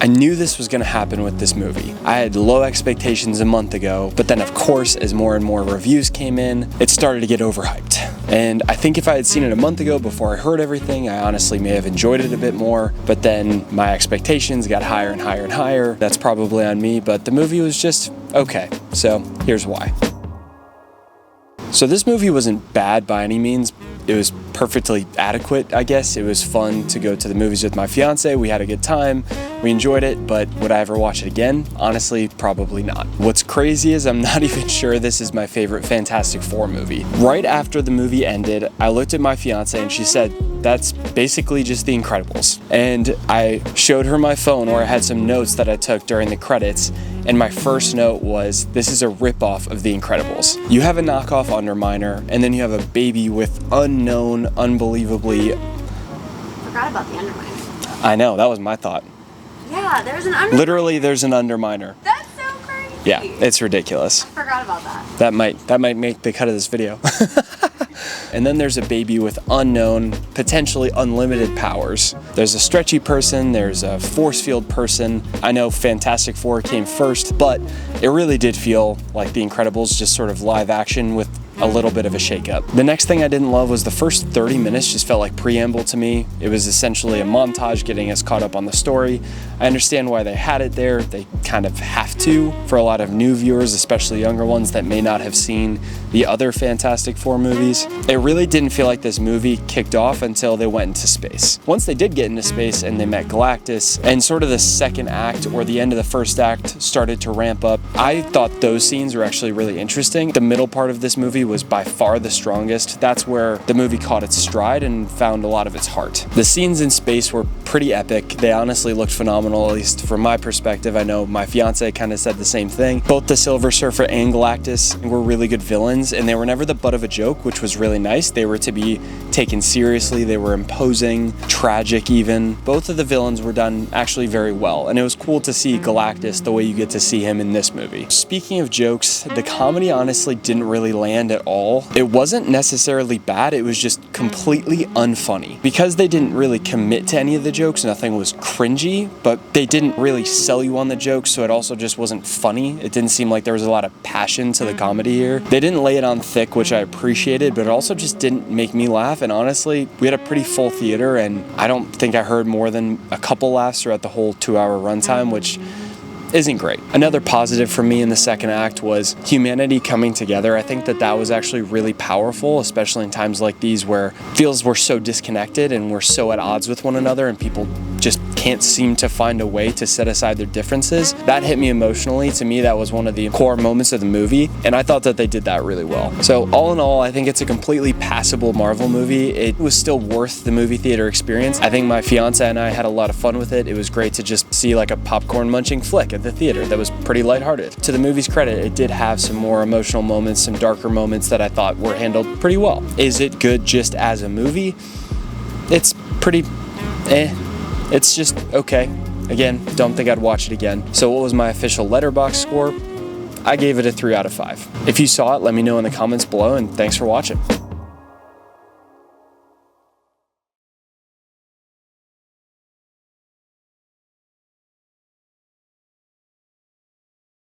I knew this was gonna happen with this movie. I had low expectations a month ago, but then of course, as more and more reviews came in, it started to get overhyped. And I think if I had seen it a month ago before I heard everything, I honestly may have enjoyed it a bit more, but then my expectations got higher and higher and higher. That's probably on me, but the movie was just okay. So here's why. So this movie wasn't bad by any means. It was perfectly adequate, I guess. It was fun to go to the movies with my fiance. We had a good time. We enjoyed it, but would I ever watch it again? Honestly, probably not. What's crazy is I'm not even sure this is my favorite Fantastic Four movie. Right after the movie ended, I looked at my fiance and she said, "That's basically just The Incredibles." And I showed her my phone where I had some notes that I took during the credits, and my first note was, "This is a ripoff of The Incredibles." You have a knockoff Underminer, and then you have a baby with unknown, unbelievably... Forgot about the Underminer. I know, that was my thought. Yeah, there's an Underminer. Literally, there's an Underminer. That's so crazy. Yeah, it's ridiculous. I forgot about that. That might make the cut of this video. And then there's a baby with unknown, potentially unlimited powers. There's a stretchy person, there's a force field person. I know Fantastic Four came first, but it really did feel like The Incredibles, just sort of live action with a little bit of a shakeup. The next thing I didn't love was the first 30 minutes just felt like preamble to me. It was essentially a montage getting us caught up on the story. I understand why they had it there. They kind of have to for a lot of new viewers, especially younger ones that may not have seen the other Fantastic Four movies. It really didn't feel like this movie kicked off until they went into space. Once they did get into space and they met Galactus, and sort of the second act or the end of the first act started to ramp up, I thought those scenes were actually really interesting. The middle part of this movie was by far the strongest. That's where the movie caught its stride and found a lot of its heart. The scenes in space were pretty epic. They honestly looked phenomenal, at least from my perspective. I know my fiance kind of said the same thing. Both the Silver Surfer and Galactus were really good villains, and they were never the butt of a joke, which was really nice. They were to be taken seriously. They were imposing, tragic even. Both of the villains were done actually very well, and it was cool to see Galactus the way you get to see him in this movie. Speaking of jokes, the comedy honestly didn't really land at all. It wasn't necessarily bad, it was just completely unfunny. Because they didn't really commit to any of the jokes, nothing was cringy, but they didn't really sell you on the jokes, so it also just wasn't funny. It didn't seem like there was a lot of passion to the comedy here. They didn't lay it on thick, which I appreciated, but it also just didn't make me laugh, and honestly, we had a pretty full theater, and I don't think I heard more than a couple laughs throughout the whole 2-hour runtime, which isn't great. Another positive for me in the second act was humanity coming together. I think that was actually really powerful, especially in times like these where it feels we're so disconnected and we're so at odds with one another and people just can't seem to find a way to set aside their differences. That hit me emotionally. To me, that was one of the core moments of the movie, and I thought that they did that really well. So all in all, I think it's a completely passable Marvel movie. It was still worth the movie theater experience. I think my fiance and I had a lot of fun with it. It was great to just see like a popcorn munching flick at the theater that was pretty lighthearted. To the movie's credit, it did have some more emotional moments, some darker moments that I thought were handled pretty well. Is it good just as a movie? It's pretty It's just okay. Again, don't think I'd watch it again. So what was my official Letterboxd score? I gave it a 3 out of 5. If you saw it, let me know in the comments below, and thanks for watching.